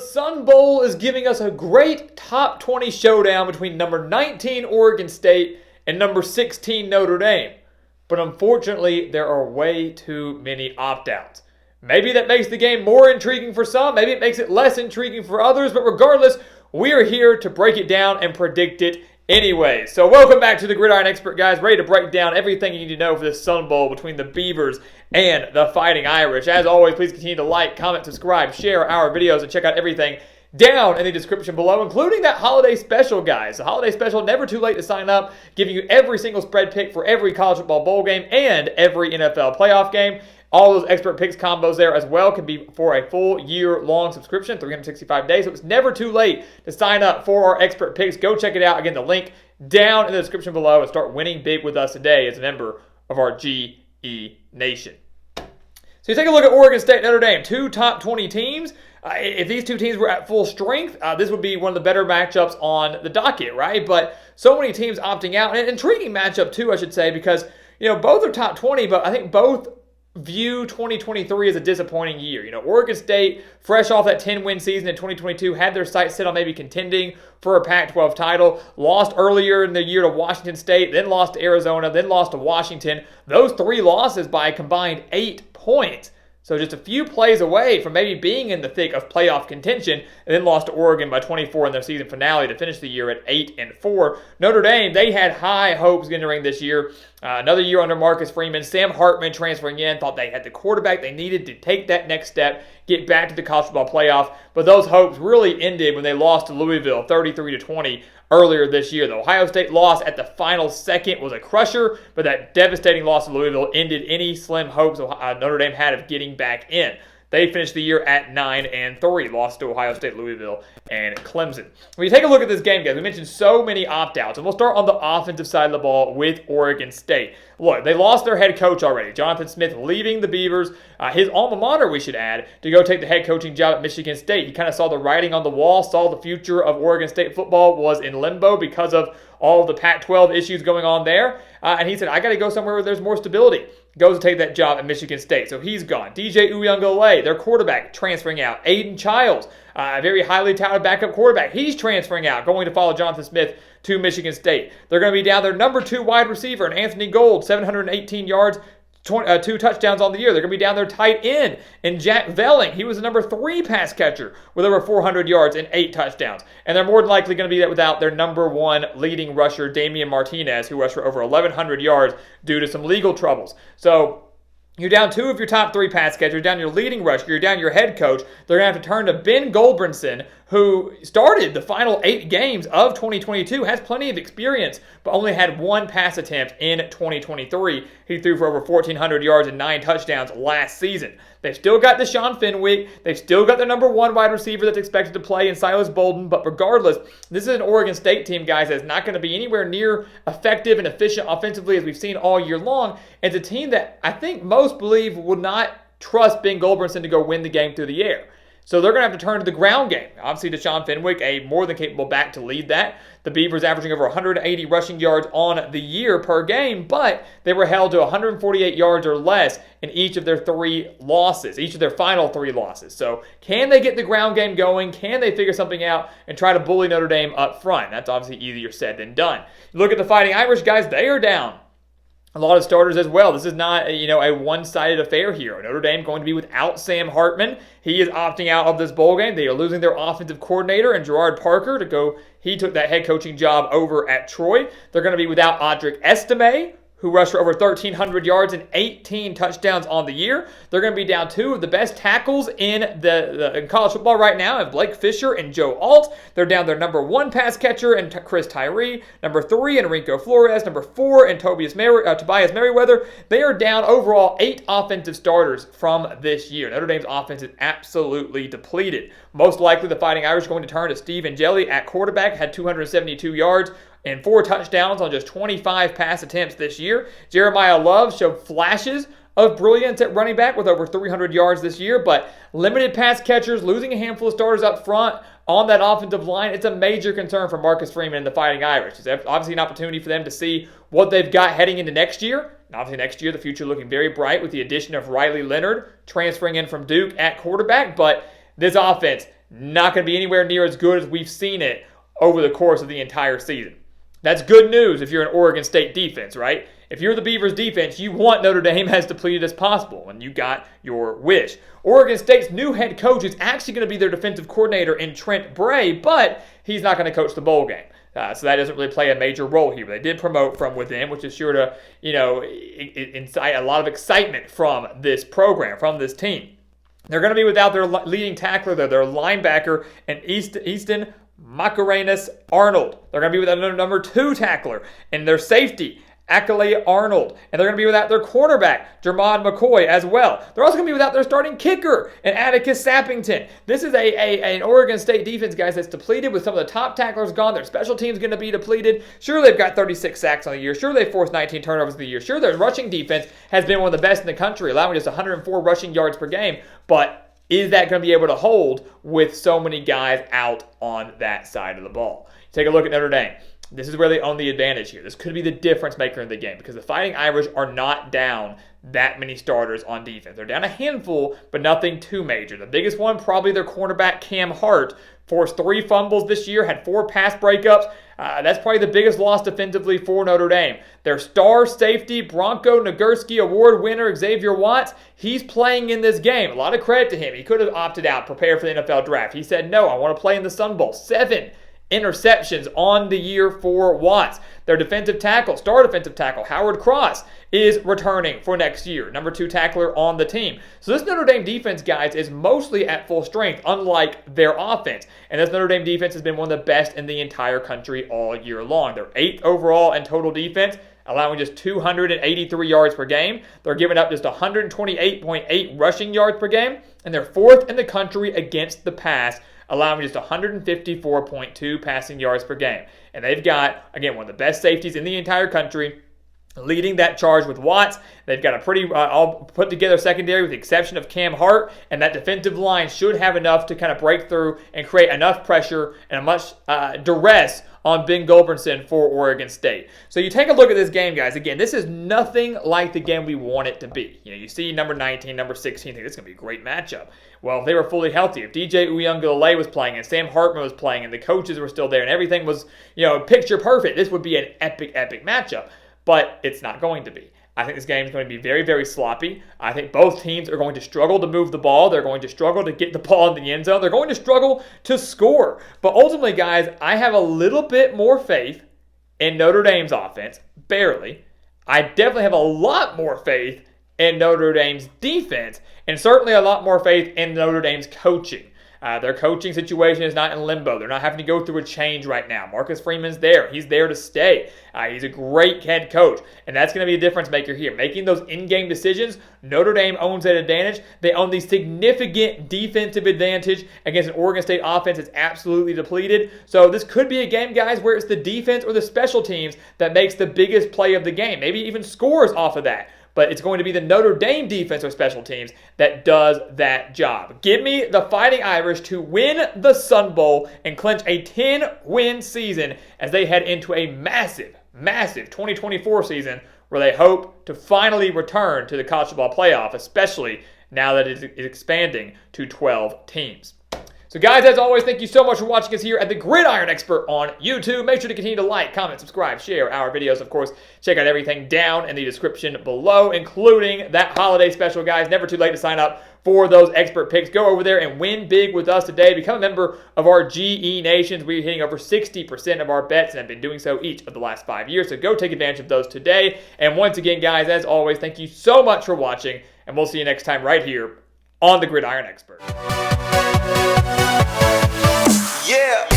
Sun Bowl is giving us a great top 20 showdown between number 19 Oregon State and number 16 Notre Dame. But unfortunately, there are way too many opt-outs. Maybe that makes the game more intriguing for some, maybe it makes it less intriguing for others, but regardless, we are here to break it down and predict it anyway. So welcome back to the Gridiron Expert, guys, ready to break down everything you need to know for this Sun Bowl between the Beavers and the Fighting Irish. As always, please continue to like, comment, subscribe, share our videos, and check out everything down in the description below, including that holiday special, guys. The holiday special, never too late to sign up, giving you every single spread pick for every college football bowl game and every NFL playoff game. All those expert picks combos there as well can be for a full year-long subscription, 365 days. So it's never too late to sign up for our expert picks. Go check it out. Again, the link down in the description below, and start winning big with us today as a member of our GE Nation. So you take a look at Oregon State and Notre Dame, two top 20 teams. If these two teams were at full strength, this would be one of the better matchups on the docket, right? But so many teams opting out. And an intriguing matchup, too, I should say, because both are top 20, but I think both view 2023 as a disappointing year. Oregon State, fresh off that 10-win season in 2022, had their sights set on maybe contending for a Pac-12 title, lost earlier in the year to Washington State, then lost to Arizona, then lost to Washington. Those three losses by a combined 8 points. So just a few plays away from maybe being in the thick of playoff contention, and then lost to Oregon by 24 in their season finale to finish the year at 8-4. Notre Dame, they had high hopes entering this year. Another year under Marcus Freeman. Sam Hartman transferring in, thought they had the quarterback they needed to take that next step, get back to the college football playoff. But those hopes really ended when they lost to Louisville 33-20 earlier this year. The Ohio State loss at the final second was a crusher, but that devastating loss to Louisville ended any slim hopes Notre Dame had of getting back in. They finished the year at 9-3, lost to Ohio State, Louisville, and Clemson. When you take a look at this game, guys, we mentioned so many opt-outs, and we'll start on the offensive side of the ball with Oregon State. Look, they lost their head coach already. Jonathan Smith leaving the Beavers, his alma mater, we should add, to go take the head coaching job at Michigan State. He kind of saw the writing on the wall, saw the future of Oregon State football was in limbo because of all of the Pac-12 issues going on there, and he said, I got to go somewhere where there's more stability. Goes to take that job at Michigan State. So he's gone. DJ Uiagalelei, their quarterback, transferring out. Aiden Childs, a very highly touted backup quarterback, he's transferring out, going to follow Jonathan Smith to Michigan State. They're going to be down their number 2 wide receiver, and Anthony Gold, 718 yards, 2 touchdowns on the year. They're going to be down their tight end. And Jack Velling, he was the number 3 pass catcher with over 400 yards and 8 touchdowns. And they're more than likely going to be without their number 1 leading rusher, Damian Martinez, who rushed for over 1,100 yards due to some legal troubles. So you're down 2 of your top 3 pass catchers, you're down your leading rusher, you're down your head coach. They're going to have to turn to Ben Goldbrinson, who started the final 8 games of 2022, has plenty of experience, but only had 1 pass attempt in 2023. He threw for over 1,400 yards and 9 touchdowns last season. They've still got Deshaun Fenwick. They've still got their number 1 wide receiver that's expected to play in Silas Bolden. But regardless, this is an Oregon State team, guys, that's not going to be anywhere near effective and efficient offensively as we've seen all year long. It's a team that I think most believe would not trust Ben Goldbrinson to go win the game through the air. So they're going to have to turn to the ground game. Obviously, Deshaun Fenwick, a more than capable back to lead that. The Beavers averaging over 180 rushing yards on the year per game, but they were held to 148 yards or less in each of their 3 losses, each of their final 3 losses. So can they get the ground game going? Can they figure something out and try to bully Notre Dame up front? That's obviously easier said than done. Look at the Fighting Irish, guys. They are down a lot of starters as well. This is not a one-sided affair here. Notre Dame going to be without Sam Hartman. He is opting out of this bowl game. They are losing their offensive coordinator and Gerard Parker to go. He took that head coaching job over at Troy. They're going to be without Audric Estime, who rushed for over 1,300 yards and 18 touchdowns on the year. They're going to be down 2 of the best tackles in in college football right now, and Blake Fisher and Joe Alt. They're down their number 1 pass catcher and Chris Tyree, number 3 Enrico Flores, number 4 and Tobias Merriweather. They are down overall 8 offensive starters from this year. Notre Dame's offense is absolutely depleted. Most likely the Fighting Irish going to turn to Steve Angeli at quarterback, had 272 yards and 4 touchdowns on just 25 pass attempts this year. Jeremiah Love showed flashes of brilliance at running back with over 300 yards this year, but limited pass catchers, losing a handful of starters up front on that offensive line. It's a major concern for Marcus Freeman and the Fighting Irish. It's obviously an opportunity for them to see what they've got heading into next year. And obviously next year, the future looking very bright with the addition of Riley Leonard transferring in from Duke at quarterback, but this offense not going to be anywhere near as good as we've seen it over the course of the entire season. That's good news if you're an Oregon State defense, right? If you're the Beavers defense, you want Notre Dame as depleted as possible, and you got your wish. Oregon State's new head coach is actually going to be their defensive coordinator in Trent Bray, but he's not going to coach the bowl game. So that doesn't really play a major role here. They did promote from within, which is sure to, incite a lot of excitement from this program, from this team. They're going to be without their leading tackler, their linebacker, and Easton Macarenas Arnold. They're going to be without their number 2 tackler and their safety, Akale Arnold. And they're going to be without their cornerback, Jermon McCoy, as well. They're also going to be without their starting kicker, and Atticus Sappington. This is an Oregon State defense, guys, that's depleted with some of the top tacklers gone. Their special team's going to be depleted. Sure, they've got 36 sacks on the year. Sure, they forced 19 turnovers in the year. Sure, their rushing defense has been one of the best in the country, allowing just 104 rushing yards per game. But is that going to be able to hold with so many guys out on that side of the ball? Take a look at Notre Dame. This is where they own the advantage here. This could be the difference maker in the game because the Fighting Irish are not down that many starters on defense. They're down a handful, but nothing too major. The biggest one, probably their cornerback, Cam Hart, forced 3 fumbles this year, had 4 pass breakups. That's probably the biggest loss defensively for Notre Dame. Their star safety, Bronco Nagurski Award winner Xavier Watts, he's playing in this game. A lot of credit to him. He could have opted out, prepared for the NFL draft. He said, no, I want to play in the Sun Bowl. 7 interceptions on the year for Watts. Their defensive tackle, star defensive tackle, Howard Cross, is returning for next year. Number 2 tackler on the team. So this Notre Dame defense, guys, is mostly at full strength, unlike their offense. And this Notre Dame defense has been one of the best in the entire country all year long. They're 8th overall in total defense, allowing just 283 yards per game. They're giving up just 128.8 rushing yards per game. And they're 4th in the country against the pass, allowing just 154.2 passing yards per game. And they've got, again, one of the best safeties in the entire country, leading that charge with Watts. They've got a pretty all put together secondary with the exception of Cam Hart, and that defensive line should have enough to kind of break through and create enough pressure and much duress on Ben Gulbranson for Oregon State. So you take a look at this game, guys. Again, this is nothing like the game we want it to be. You see number 19, number 16, think this is going to be a great matchup. Well, if they were fully healthy, if DJ Uyunglele was playing and Sam Hartman was playing and the coaches were still there and everything was, picture perfect, this would be an epic, epic matchup. But it's not going to be. I think this game is going to be very, very sloppy. I think both teams are going to struggle to move the ball. They're going to struggle to get the ball in the end zone. They're going to struggle to score. But ultimately, guys, I have a little bit more faith in Notre Dame's offense, barely. I definitely have a lot more faith in Notre Dame's defense, and certainly a lot more faith in Notre Dame's coaching. Their coaching situation is not in limbo. They're not having to go through a change right now. Marcus Freeman's there. He's there to stay. He's a great head coach, and that's going to be a difference maker here. Making those in-game decisions, Notre Dame owns that advantage. They own the significant defensive advantage against an Oregon State offense that's absolutely depleted. So this could be a game, guys, where it's the defense or the special teams that makes the biggest play of the game. Maybe even scores off of that. But it's going to be the Notre Dame defense or special teams that does that job. Give me the Fighting Irish to win the Sun Bowl and clinch a 10-win season as they head into a massive, massive 2024 season where they hope to finally return to the college football playoff, especially now that it is expanding to 12 teams. So guys, as always, thank you so much for watching us here at the Gridiron Expert on YouTube. Make sure to continue to like, comment, subscribe, share our videos. Of course, check out everything down in the description below, including that holiday special, guys. Never too late to sign up for those expert picks. Go over there and win big with us today. Become a member of our GE Nations. We're hitting over 60% of our bets and have been doing so each of the last 5 years. So go take advantage of those today. And once again, guys, as always, thank you so much for watching. And we'll see you next time right here on the Gridiron Expert. Yeah.